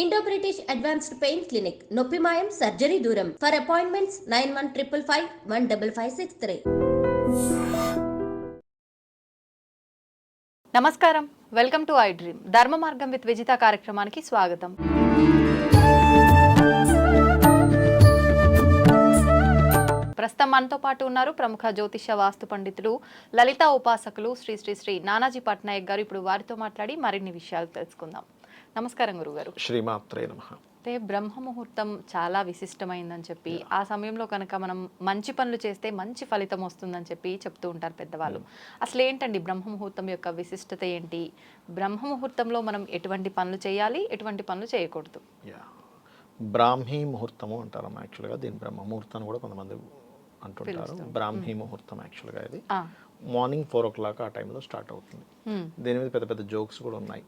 Indo British advanced pain clinic నొప్పి మాయం surgery దూరం ఫర్ అపాయింట్మెంట్స్ 9155515563. నమస్కారం, వెల్కమ్ టు ఐ డ్రీమ్. ధర్మ మార్గం విత్ విజిత కార్యక్రమానికి స్వాగతం. ప్రస్తుతం మనతో పాటు ఉన్నారు ప్రముఖ జ్యోతిష వాస్తు పండితులు, లలిత ఉపాసకులు శ్రీ శ్రీ శ్రీ నానాజీ పట్నాయక్ గారు. ఇప్పుడు వారితో మాట్లాడి మరిన్ని విషయాలు తెలుసుకుందాం. నమస్కారం గురుగారు. శ్రీమాత్రే నమః. అంటే బ్రహ్మ ముహూర్తం చాలా విశిష్టమైందని చెప్పి, ఆ సమయంలో కనుక మనం మంచి పనులు చేస్తే మంచి ఫలితం వస్తుందని చెప్పి చెప్తూ ఉంటారు పెద్దవాళ్ళు. అసలు ఏంటండి బ్రహ్మ ముహూర్తం యొక్క విశిష్టత ఏంటి? బ్రహ్మ ముహూర్తంలో మనం ఎటువంటి పనులు చేయాలి, ఎటువంటి పనులు చేయకూడదు? బ్రాహ్మీ ముహూర్తము అంటారమ్మా. యాక్చువల్గా దీని బ్రహ్మ ముహూర్తం కూడా కొంతమంది అంటుంటారు. బ్రాహ్మీ ముహూర్తం యాక్చువల్గా ఇది మార్నింగ్ 4 o'clock ఆ టైంలో స్టార్ట్ అవుతుంది. దీని మీద పెద్ద పెద్ద జోక్స్ కూడా ఉన్నాయి.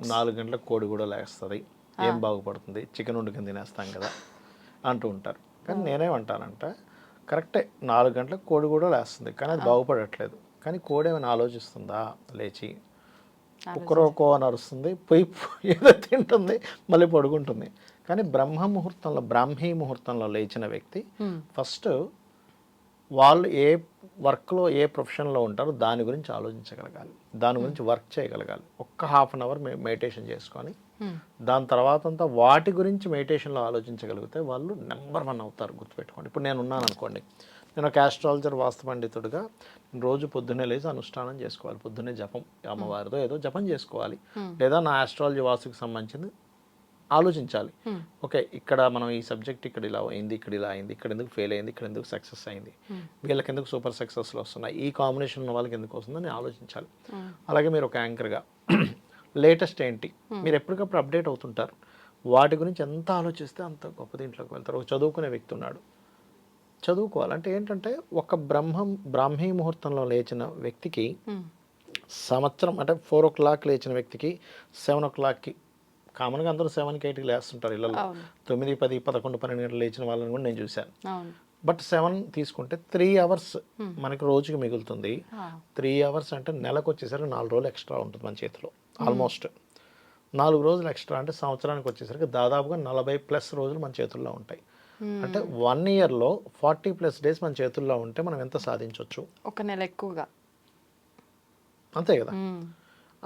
4 గంటలకు కోడి కూడా లేస్తుంది, ఏం బాగుపడుతుంది, చికెన్ వండుకొని తినేస్తాం కదా అంటూ ఉంటారు. కానీ నేనేమంటానంటే కరెక్టే, 4 గంటలకు కోడి కూడా లేస్తుంది, కానీ అది బాగుపడట్లేదు. కానీ కోడి ఏమైనా ఆలోచిస్తుందా? లేచి ఒక్కరోకో అని అరుస్తుంది, పోయి ఏదో తింటుంది, మళ్ళీ పడుకుంటుంది. కానీ బ్రాహ్మీ ముహూర్తంలో లేచిన వ్యక్తి ఫస్ట్ వాళ్ళు ఏ వర్క్లో ఏ ప్రొఫెషన్లో ఉంటారో దాని గురించి ఆలోచించగలగాలి, దాని గురించి వర్క్ చేయగలగాలి. ఒక్క ½ an hour మెడిటేషన్ చేసుకొని దాని తర్వాత అంతా వాటి గురించి మెడిటేషన్లో ఆలోచించగలిగితే వాళ్ళు నెంబర్ 1 అవుతారు. గుర్తుపెట్టుకోండి. ఇప్పుడు నేను ఉన్నాను అనుకోండి, నేను ఒక ఆస్ట్రాలజర్ వాస్తు పండితుడిగా రోజు పొద్దున్నే లేచి అనుష్ఠానం చేసుకోవాలి. పొద్దున్నే జపం, అమ్మవారితో ఏదో జపం చేసుకోవాలి, లేదా నా ఆస్ట్రాలజీ వాస్తుకి సంబంధించింది ఆలోచించాలి. ఓకే, ఇక్కడ మనం ఈ సబ్జెక్ట్ ఇక్కడ ఇలా అయింది, ఇక్కడ ఇలా అయింది, ఇక్కడ ఎందుకు ఫెయిల్ అయింది, ఇక్కడ ఎందుకు సక్సెస్ అయింది, వీళ్ళకి ఎందుకు సూపర్ సక్సెస్లు వస్తున్నాయి, ఈ కాంబినేషన్ ఉన్న వాళ్ళకి ఎందుకు వస్తుందని ఆలోచించాలి. అలాగే మీరు ఒక యాంకర్గా లేటెస్ట్ ఏంటి, మీరు ఎప్పటికప్పుడు అప్డేట్ అవుతుంటారు. వాటి గురించి ఎంత ఆలోచిస్తే అంత గొప్ప దీంట్లోకి వెళ్తారు. ఒక చదువుకునే వ్యక్తి ఉన్నాడు, చదువుకోవాలంటే ఏంటంటే ఒక బ్రాహ్మీ ముహూర్తంలో లేచిన వ్యక్తికి సంవత్సరం అంటే 4 o'clock లేచిన వ్యక్తికి 7 o'clockకి, కామన్గా అందరూ 7కి 8కి లేస్తుంటారు ఇళ్ళలో. 9, 10, 11, 12 గంటలు లేచిన వాళ్ళని కూడా నేను చూశాను. బట్ 7 తీసుకుంటే 3 hours మనకి రోజుకి మిగులుతుంది. 3 hours అంటే నెలకు వచ్చేసరికి 4 రోజులు ఎక్స్ట్రా ఉంటుంది మన చేతిలో. ఆల్మోస్ట్ 4 రోజులు ఎక్స్ట్రా అంటే సంవత్సరానికి వచ్చేసరికి దాదాపుగా 40+ రోజులు మన చేతుల్లో ఉంటాయి. అంటే 1 yearలో 40+ days మన చేతుల్లో ఉంటే మనం ఎంత సాధించవచ్చు? ఒక నెల ఎక్కువగా, అంతే కదా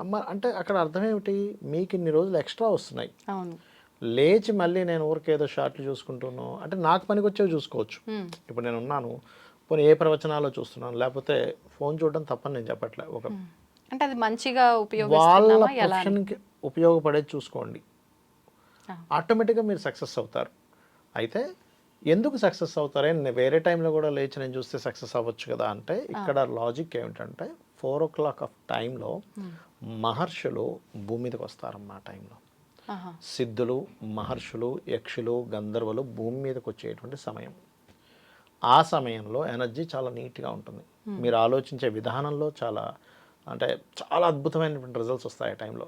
అమ్మ. అంటే అక్కడ అర్థం ఏమిటి, మీకు ఇన్ని రోజులు ఎక్స్ట్రా వస్తున్నాయి. లేచి మళ్ళీ నేను ఊరికేదో షార్ట్లు చూసుకుంటున్నాను అంటే నాకు పనికి వచ్చేవి చూసుకోవచ్చు. ఇప్పుడు నేను ఉన్నాను, పోనీ ఏ ప్రవచనాల్లో చూస్తున్నాను, లేకపోతే ఫోన్ చూడడం తప్పని నేను చెప్పట్లే. ఒక అంటే అది మంచిగా వాళ్ళ ప్రొఫెషన్కి ఉపయోగపడేది చూసుకోండి, ఆటోమేటిక్గా మీరు సక్సెస్ అవుతారు. అయితే ఎందుకు సక్సెస్ అవుతారే, వేరే టైంలో కూడా లేచి నేను చూస్తే సక్సెస్ అవ్వచ్చు కదా అంటే, ఇక్కడ లాజిక్ ఏమిటంటే 4 o'clock ఆఫ్ టైంలో మహర్షులు భూమి మీదకి వస్తారమ్మా. ఆ టైంలో సిద్ధులు, మహర్షులు, యక్షులు, గంధర్వులు భూమి మీదకి వచ్చేటువంటి సమయం. ఆ సమయంలో ఎనర్జీ చాలా నీట్గా ఉంటుంది. మీరు ఆలోచించే విధానంలో చాలా అద్భుతమైనటువంటి రిజల్ట్స్ వస్తాయి ఆ టైంలో.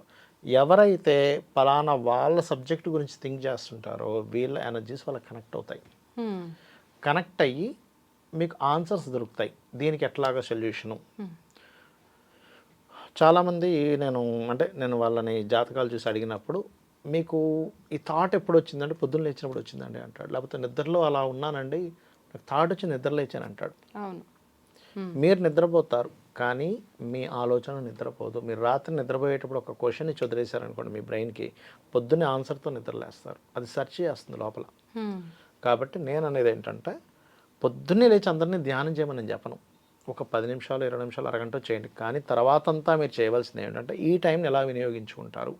ఎవరైతే పలానా వాళ్ళ సబ్జెక్టు గురించి థింక్ చేస్తుంటారో వీళ్ళ ఎనర్జీస్ వాళ్ళకి కనెక్ట్ అవుతాయి. కనెక్ట్ అయ్యి మీకు ఆన్సర్స్ దొరుకుతాయి. దీనికి ఎట్లాగా సొల్యూషను. చాలామంది నేను వాళ్ళని జాతకాలు చూసి అడిగినప్పుడు, మీకు ఈ థాట్ ఎప్పుడు వచ్చిందంటే పొద్దున్న లేచినప్పుడు వచ్చిందండి అంటాడు. లేకపోతే నిద్రలో అలా ఉన్నానండి, నాకు థాట్ వచ్చి నిద్ర లేచాను అంటాడు. మీరు నిద్రపోతారు కానీ మీ ఆలోచన నిద్రపోదు. మీరు రాత్రి నిద్రపోయేటప్పుడు ఒక క్వశ్చన్ ఇచ్చి వదిలేశారనుకోండి మీ బ్రెయిన్కి, పొద్దున్నే ఆన్సర్తో నిద్రలేస్తారు. అది సెర్చ్ చేస్తుంది లోపల. కాబట్టి నేను అనేది ఏంటంటే, పొద్దున్నే లేచి అందరినీ ధ్యానం చేయమని నేను చెప్పను. ఒక 10 నిమిషాలు, 20 నిమిషాలు, అరగంట చేయండి. కానీ తర్వాత అంతా మీరు చేయవలసింది ఏంటంటే ఈ టైంని ఎలా వినియోగించుకుంటారు.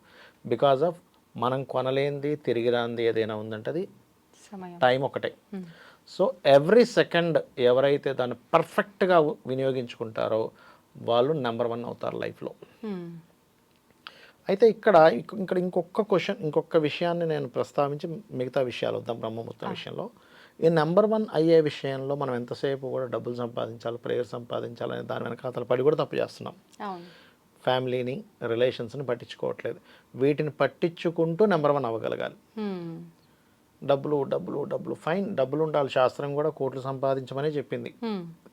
బికాజ్ ఆఫ్ మనం కొనలేనిది, తిరిగి రానిది ఏదైనా ఉందంటే అది టైం ఒకటే. సో ఎవ్రీ సెకండ్ ఎవరైతే దాన్ని పర్ఫెక్ట్గా వినియోగించుకుంటారో వాళ్ళు నెంబర్ 1 అవుతారు లైఫ్లో. అయితే ఇక్కడ ఇంకొక విషయాన్ని నేను ప్రస్తావించి మిగతా విషయాలు వద్దాం. బ్రహ్మముహూర్తం విషయంలో ఈ నెంబర్ 1 అయ్యే విషయంలో మనం ఎంతసేపు కూడా డబ్బులు సంపాదించాలి, ప్రేయర్ సంపాదించాలని దాని వెనకాతల పడి కూడా తప్పు చేస్తున్నాం. ఫ్యామిలీని, రిలేషన్స్ని పట్టించుకోవట్లేదు. వీటిని పట్టించుకుంటూ నెంబర్ 1 అవ్వగలగాలి. డబ్బులు డబ్బులు డబ్బులు ఫైన్, డబ్బులు ఉండాలి. శాస్త్రం కూడా కోట్లు సంపాదించమని చెప్పింది,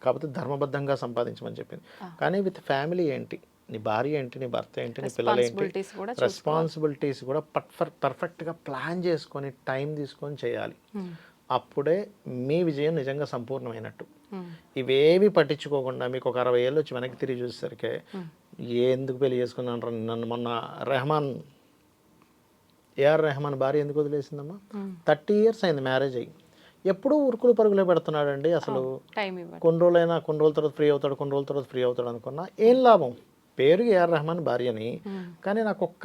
కాకపోతే ధర్మబద్ధంగా సంపాదించమని చెప్పింది. కానీ విత్ ఫ్యామిలీ ఏంటి, నీ భార్య ఏంటి, నీ భర్త ఏంటి, నీ పిల్లలు ఏంటి, రెస్పాన్సిబిలిటీస్ కూడా రెస్పాన్సిబిలిటీస్ కూడా పర్ఫెక్ట్గా ప్లాన్ చేసుకొని టైం తీసుకొని చేయాలి. అప్పుడే మీ విజయం నిజంగా సంపూర్ణమైనట్టు. ఇవేవి పట్టించుకోకుండా మీకు ఒక 60 ఏళ్ళు వచ్చి వెనక్కి తిరిగి చూసేసరికి ఎందుకు పెళ్లి చేసుకున్నాను, నన్ను మొన్న ఏఆర్ రెహమాన్ భార్య ఎందుకు వదిలేసిందమ్మా, 30 ఇయర్స్ అయింది మ్యారేజ్ అయ్యి, ఎప్పుడూ ఉరుకులు పరుగులే పెడుతున్నాడండి. అసలు కొన్ని రోజుల తర్వాత ఫ్రీ అవుతాడు, కొన్ని రోజుల తర్వాత ఫ్రీ అవుతాడు అనుకున్నా ఏం లాభం. పేరు ఏఆర్ రెహమాన్ భార్యని, కానీ నాకు ఒక్క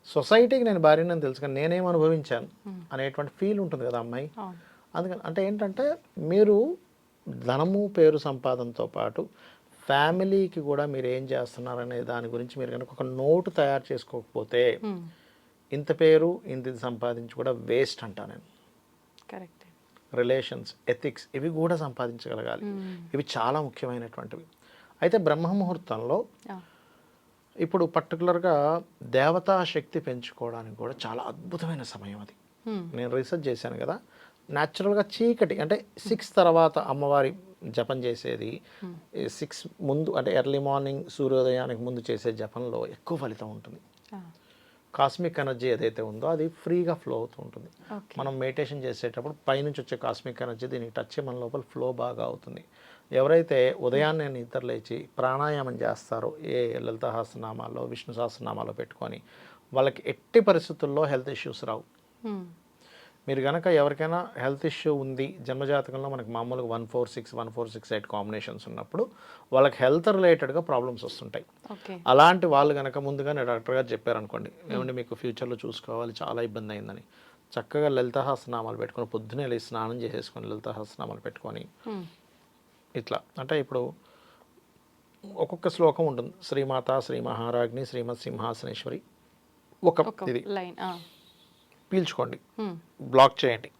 సొసైటీకి నేను భార్యని తెలుసు, కానీ నేనేం అనుభవించాను అనేటువంటి ఫీల్ ఉంటుంది కదా అమ్మాయి. అందుకని అంటే ఏంటంటే మీరు ధనము పేరు సంపాదనతో పాటు ఫ్యామిలీకి కూడా మీరు ఏం చేస్తున్నారనే దాని గురించి మీరు కనుక ఒక నోటు తయారు చేసుకోకపోతే ఇంత పేరు ఇంత సంపాదించి కూడా వేస్ట్ అంటా నేను. కరెక్ట్. రిలేషన్స్, ఎథిక్స్ ఇవి కూడా సంపాదించగలగాలి. ఇవి చాలా ముఖ్యమైనటువంటివి. అయితే బ్రహ్మ ముహూర్తంలో ఇప్పుడు పర్టికులర్గా దేవతా శక్తి పెంచుకోవడానికి కూడా చాలా అద్భుతమైన సమయం అది. నేను రీసెర్చ్ చేశాను కదా, న్యాచురల్గా చీకటి అంటే 6 తర్వాత అమ్మవారి జపం చేసేది, 6 ముందు అంటే ఎర్లీ మార్నింగ్ సూర్యోదయానికి ముందు చేసే జపంలో ఎక్కువ ఫలితం ఉంటుంది. కాస్మిక్ ఎనర్జీ ఏదైతే ఉందో అది ఫ్రీగా ఫ్లో అవుతూ ఉంటుంది. మనం మెడిటేషన్ చేసేటప్పుడు పైనుంచి వచ్చే కాస్మిక్ ఎనర్జీ దీనికి టచ్ మన లోపల ఫ్లో బాగా అవుతుంది. ఎవరైతే ఉదయాన్నే నిద్ర లేచి ప్రాణాయామం చేస్తారో ఏ లలిత సహస్రనామాల్లో విష్ణు సహస్రనామాల్లో పెట్టుకొని వాళ్ళకి ఎట్టి పరిస్థితుల్లో హెల్త్ ఇష్యూస్ రావు. మీరు కనుక ఎవరికైనా హెల్త్ ఇష్యూ ఉంది జన్మజాతకంలో, మనకు మామూలుగా 146, 1468 కాంబినేషన్స్ ఉన్నప్పుడు వాళ్ళకి హెల్త్ రిలేటెడ్గా ప్రాబ్లమ్స్ వస్తుంటాయి. అలాంటి వాళ్ళు కనుక ముందుగానే డాక్టర్ గారు చెప్పారనుకోండి, ఏమంటే మీకు ఫ్యూచర్లో చూసుకోవాలి చాలా ఇబ్బంది అయిందని, చక్కగా లలిత సహస్రనామాలు పెట్టుకొని పొద్దునే లేచి స్నానం చేసేసుకొని లలిత సహస్రనామాలు పెట్టుకొని ఇట్లా అంటే ఇప్పుడు ఒక్కొక్క శ్లోకం ఉంటుంది. శ్రీమాత శ్రీ మహారాజ్ని శ్రీమత్ సింహాసనేశ్వరి ఒక ఇది పీల్చుకోండి, బ్లాక్ చేయండి.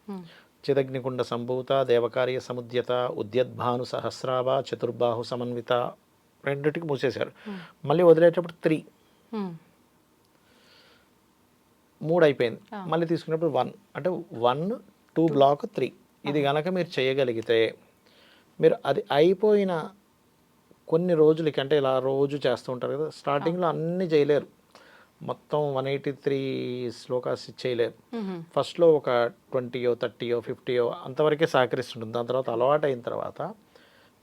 చిదగ్నికుండ సంభూత దేవకార్య సముద్యత ఉద్యద్భాను సహస్రాభ చతుర్బాహు సమన్విత, రెండింటికి మూసేశారు. మళ్ళీ వదిలేటప్పుడు 3 అయిపోయింది. మళ్ళీ తీసుకున్నప్పుడు 1 అంటే 1, 2 బ్లాక్ 3. ఇది కనుక మీరు చేయగలిగితే మీరు అది అయిపోయిన కొన్ని రోజులకి, అంటే ఇలా రోజు చేస్తూ ఉంటారు కదా, స్టార్టింగ్లో అన్నీ చేయలేరు, మొత్తం 183 శ్లోకాస్ చేయలేరు. ఫస్ట్లో ఒక 20, 30, 50 అంతవరకే సహకరిస్తుంటుంది. దాని తర్వాత అలవాటు అయిన తర్వాత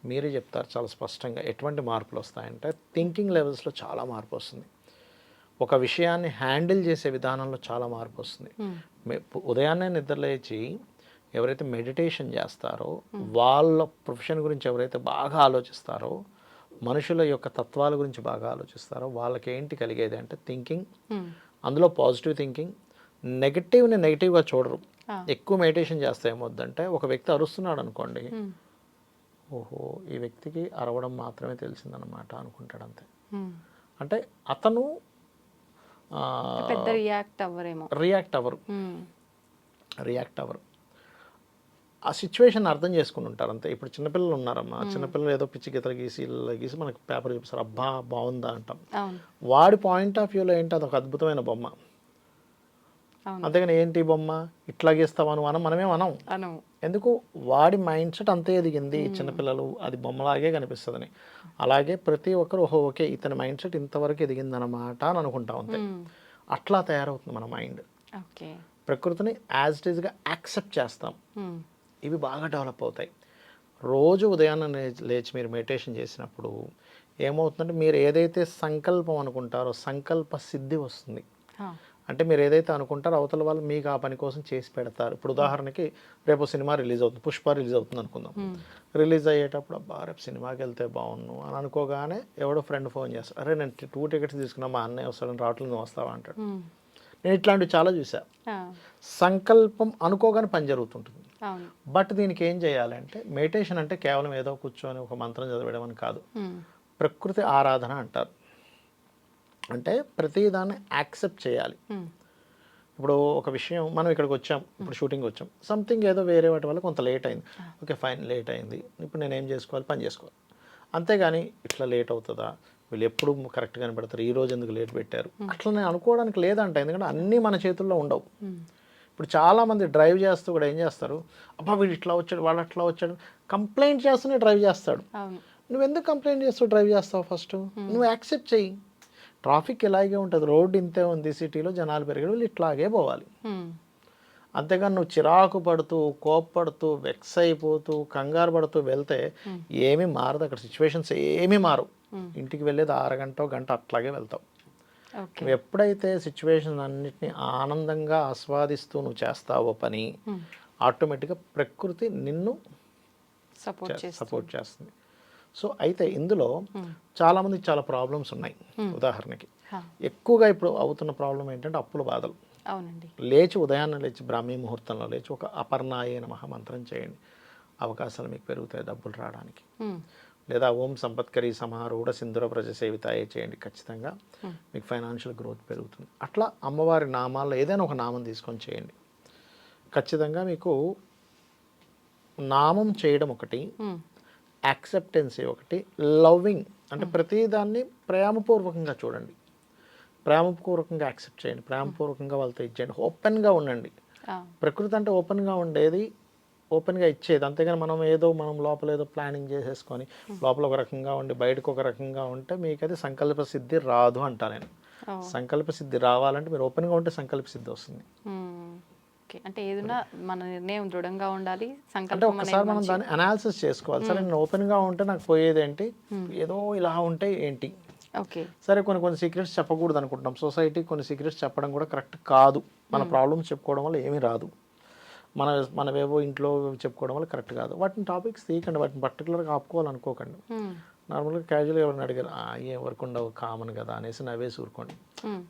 మీరే చెప్తారు చాలా స్పష్టంగా ఎటువంటి మార్పులు వస్తాయంటే థింకింగ్ లెవెల్స్లో చాలా మార్పు వస్తుంది. ఒక విషయాన్ని హ్యాండిల్ చేసే విధానంలో చాలా మార్పు వస్తుంది. ఉదయాన్నే నిద్రలేచి ఎవరైతే మెడిటేషన్ చేస్తారో, వాళ్ళ ప్రొఫెషన్ గురించి ఎవరైతే బాగా ఆలోచిస్తారో, మనుషుల యొక్క తత్వాల గురించి బాగా ఆలోచిస్తారో వాళ్ళకి ఏంటి కలిగేది అంటే థింకింగ్, అందులో పాజిటివ్ థింకింగ్. నెగిటివ్ని నెగిటివ్గా చూడరు. ఎక్కువ మెడిటేషన్ చేస్తే ఏమవుద్దంటే ఒక వ్యక్తి అరుస్తున్నాడు అనుకోండి, ఓహో ఈ వ్యక్తికి అరవడం మాత్రమే తెలిసిందనమాట అనుకుంటాడు అంతే. అంటే అతను రియాక్ట్ అవ్వరు, ఆ సిచ్యువేషన్ అర్థం చేసుకుని ఉంటారు అంతే. ఇప్పుడు చిన్నపిల్లలు ఉన్నారమ్మా, చిన్నపిల్లలు ఏదో పిచ్చి గీతలు గీసి మనకి పేపర్ చూపిస్తారు, అబ్బా బాగుందా అంటాం. వాడి పాయింట్ ఆఫ్ వ్యూలో ఏంటి అదొక అద్భుతమైన బొమ్మ, అంతేగాని ఏంటి బొమ్మ ఇట్లా గీస్తామను మనమేం అనం. ఎందుకు వాడి మైండ్ సెట్ అంతే ఎదిగింది. చిన్నపిల్లలు అది బొమ్మలాగే కనిపిస్తుందని. అలాగే ప్రతి ఒక్కరు ఓకే ఇతని మైండ్ సెట్ ఇంతవరకు ఎదిగిందనమాట అని అనుకుంటాం అంతే. అట్లా తయారవుతుంది మన మైండ్. ప్రకృతిని యాజ్ ఇట్ ఈస్గా యాక్సెప్ట్ చేస్తాం. ఇవి బాగా డెవలప్ అవుతాయి. రోజు ఉదయాన్నే లేచి మీరు మెడిటేషన్ చేసినప్పుడు ఏమవుతుందంటే మీరు ఏదైతే సంకల్పం అనుకుంటారో సంకల్ప సిద్ధి వస్తుంది. అంటే మీరు ఏదైతే అనుకుంటారో అవతల వాళ్ళు మీకు ఆ పని కోసం చేసి పెడతారు. ఇప్పుడు ఉదాహరణకి రేపు సినిమా రిలీజ్ అవుతుంది, పుష్ప రిలీజ్ అవుతుంది అనుకుందాం. రిలీజ్ అయ్యేటప్పుడు అబ్బా రేపు సినిమాకి వెళ్తే బాగున్ను అని అనుకోగానే ఎవడో ఫ్రెండ్ ఫోన్ చేస్తాడు, అరే నేను 2 టికెట్స్ తీసుకున్నా మా అన్నయ్య వస్తాడని రావట్లేదు నువ్వు వస్తావా అంటాడు. నేను ఇట్లాంటివి చాలా చూసా. సంకల్పం అనుకోగానే పని జరుగుతుంటుంది. బట్ దీనికి ఏం చేయాలంటే మెడిటేషన్ అంటే కేవలం ఏదో కూర్చొని ఒక మంత్రం చదవడం అని కాదు, ప్రకృతి ఆరాధన అంటారు. అంటే ప్రతిదాన్ని యాక్సెప్ట్ చేయాలి. ఇప్పుడు ఒక విషయం మనం ఇక్కడికి వచ్చాం, ఇప్పుడు షూటింగ్ వచ్చాం, సంథింగ్ ఏదో వేరే వాటి వల్ల కొంత లేట్ అయింది, ఓకే ఫైన్ లేట్ అయింది, ఇప్పుడు నేను ఏం చేసుకోవాలి, పని చేసుకోవాలి. అంతేగాని ఇట్లా లేట్ అవుతుందా, వీళ్ళు ఎప్పుడు కరెక్ట్గానే పెడతారు, ఈ రోజు ఎందుకు లేట్ పెట్టారు, అట్లా నేను అనుకోవడానికి లేదంట. ఎందుకంటే అన్నీ మన చేతుల్లో ఉండవు. ఇప్పుడు చాలామంది డ్రైవ్ చేస్తూ కూడా ఏం చేస్తారు, అబ్బా వీడు ఇట్లా వచ్చాడు వాడు అట్లా వచ్చాడు, కంప్లైంట్ చేస్తూనే డ్రైవ్ చేస్తాడు. నువ్వు ఎందుకు కంప్లైంట్ చేస్తూ డ్రైవ్ చేస్తావు? ఫస్ట్ నువ్వు యాక్సెప్ట్ చెయ్యి. ట్రాఫిక్ ఇలాగే ఉంటుంది, రోడ్డు ఇంతే ఉంది, సిటీలో జనాలు పెరిగే వాళ్ళు ఇట్లాగే పోవాలి. అంతేగాని నువ్వు చిరాకు పడుతూ కోప్పడుతూ వెక్స్ అయిపోతూ కంగారు పడుతూ వెళ్తే ఏమీ మారదు, అక్కడ సిచ్యువేషన్స్ ఏమీ మారవు. ఇంటికి వెళ్ళేది 6 గంట గంట అట్లాగే వెళ్తావు. నువ్వు ఎప్పుడైతే సిచ్యువేషన్ అన్నిటిని ఆనందంగా ఆస్వాదిస్తూ నువ్వు చేస్తావో పని, ఆటోమేటిక్గా ప్రకృతి నిన్ను సపోర్ట్ చేస్తుంది. సో అయితే ఇందులో చాలామందికి చాలా ప్రాబ్లమ్స్ ఉన్నాయి. ఉదాహరణకి ఎక్కువగా ఇప్పుడు అవుతున్న ప్రాబ్లం ఏంటంటే అప్పుల బాధలు. అవునండి. లేచి ఉదయాన్నే లేచి బ్రాహ్మీ ముహూర్తంలో లేచి ఒక అపర్ణాయే నమః మంత్రం చేయండి, అవకాశాలు మీకు పెరుగుతాయి డబ్బులు రావడానికి. లేదా ఓం సంపత్కరీ సమారూఢ సింధుర ప్రజ సేవితాయే చేయండి, ఖచ్చితంగా మీకు ఫైనాన్షియల్ గ్రోత్ పెరుగుతుంది. అట్లా అమ్మవారి నామాల్లో ఏదైనా ఒక నామం తీసుకొని చేయండి, ఖచ్చితంగా మీకు నామం చేయడం ఒకటి, యాక్సెప్టెన్సీ ఒకటి, లవ్వింగ్ అంటే ప్రతిదాన్ని ప్రేమపూర్వకంగా చూడండి, ప్రేమపూర్వకంగా యాక్సెప్ట్ చేయండి, ప్రేమపూర్వకంగా వాళ్ళతో ఇచ్చేయండి, ఓపెన్గా ఉండండి. ప్రకృతి అంటే ఓపెన్గా ఉండేది, ఓపెన్గా ఇచ్చేది. అంతేగాని మనం లోపల ఏదో ప్లానింగ్ చేసేసుకొని లోపల ఒక రకంగా ఉండి బయటకు ఒక రకంగా ఉంటే మీకు అది సంకల్ప సిద్ధి రాదు అంటా నేను. సంకల్ప సిద్ధి రావాలంటే మీరు ఓపెన్గా ఉంటే సంకల్ప సిద్ధి వస్తుంది. అంటే ఏదైనా మన నిర్ణయం దృఢంగా ఉండాలి. అంటే ఒకసారి మనం దాన్ని అనాలిసిస్ చేసుకోవాలి. సరే నేను ఓపెన్గా ఉంటే నాకు పోయేది ఏంటి, ఏదో ఇలా ఉంటే ఏంటి, సరే కొన్ని సీక్రెట్స్ చెప్పకూడదు అనుకుంటున్నాం. సొసైటీ కొన్ని సీక్రెట్స్ చెప్పడం కూడా కరెక్ట్ కాదు. మన ప్రాబ్లమ్స్ చెప్పుకోవడం వల్ల ఏమీ రాదు, మనవేవో ఇంట్లో చెప్పుకోవడం వల్ల కరెక్ట్ కాదు. వాటిని టాపిక్స్ తీయకండి, వాటిని పర్టికులర్గా ఆపుకోవాలనుకోకండి. నార్మల్గా క్యాజువల్గా ఎవరిని అడిగారు ఏం వర్క్ ఉండవు కామన్ కదా అనేసి నవ్వేసి ఊరుకోండి.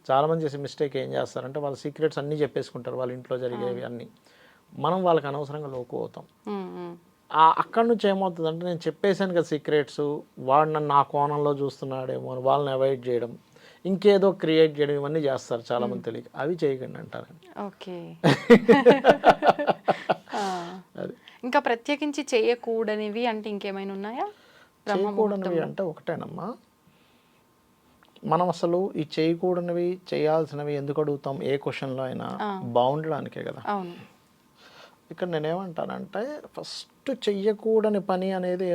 చాలామంది చేసే మిస్టేక్ ఏం చేస్తారంటే వాళ్ళ సీక్రెట్స్ అన్నీ చెప్పేసుకుంటారు, వాళ్ళ ఇంట్లో జరిగేవి అన్నీ. మనం వాళ్ళకి అనవసరంగా లోకు అవుతాం. అక్కడి నుంచి ఏమవుతుందంటే నేను చెప్పేశాను కదా సీక్రెట్స్, వాడు నన్ను నా కోణంలో చూస్తున్నాడేమో అని వాళ్ళని అవాయిడ్ చేయడం, ఇంకేదో క్రియేట్ చేయడం, ఇవన్నీ చేస్తారు చాలామంది తెలియక. అవి చేయకండి అంటారు. ఇంకా ప్రత్యేకించి చేయకూడనివి అంటే ఇంకేమైనా ఉన్నాయా? చేయకూడనివి అంటే ఒకటేనమ్మా, మనం అసలు ఈ చేయకూడనివి చేయాల్సినవి ఎందుకు అడుగుతాం ఏ క్వశ్చన్లో అయినా, బాగుండడానికే కదా. ఇక్కడ నేనేమంటానంటే ఫస్ట్ చెయ్యకూడని పని అనేది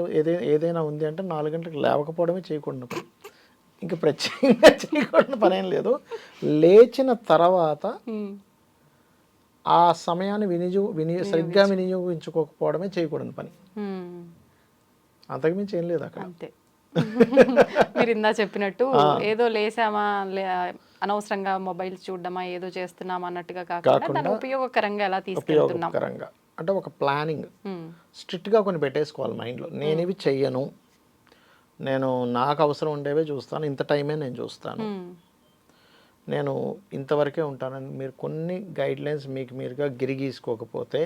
ఏదైనా ఉంది అంటే 4 గంటలకు లేవకపోవడమే చేయకూడని పని. ఇంకా ప్రత్యేకంగా చేయకూడని పని ఏం లేదు. లేచిన తర్వాత ఆ సమయాన్ని సరిగ్గా వినియోగించుకోకపోవడమే చేయకూడని పని, అంతకుమించి ఏం లేదు అక్కడ. అంతే. మీరు ఇందా చెప్పినట్టు ఏదో లేసామా అనవసరంగా మొబైల్ చూడడమా ఏదో చేస్తున్నామా అన్నట్టుగా కాకుండా ఉపయోగకరంగా ఎలా తీసుకెళ్తున్నాం అంటే ఒక ప్లానింగ్ స్ట్రిక్ట్గా కొన్ని పెట్టేసుకోవాలి మైండ్లో. నేను ఇవి చెయ్యను, నేను నాకు అవసరం ఉండేవే చూస్తాను, ఇంత టైమే నేను చూస్తాను, నేను ఇంతవరకే ఉంటానని మీరు కొన్ని గైడ్ లైన్స్ మీకు మీరుగా గిరిగీసుకోకపోతే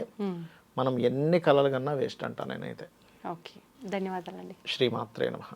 మనం ఎన్ని కలలు కన్నా వేస్ట్ అంటాను నేనైతే. ఓకే, ధన్యవాదాలండి. శ్రీమాత్రే నమః.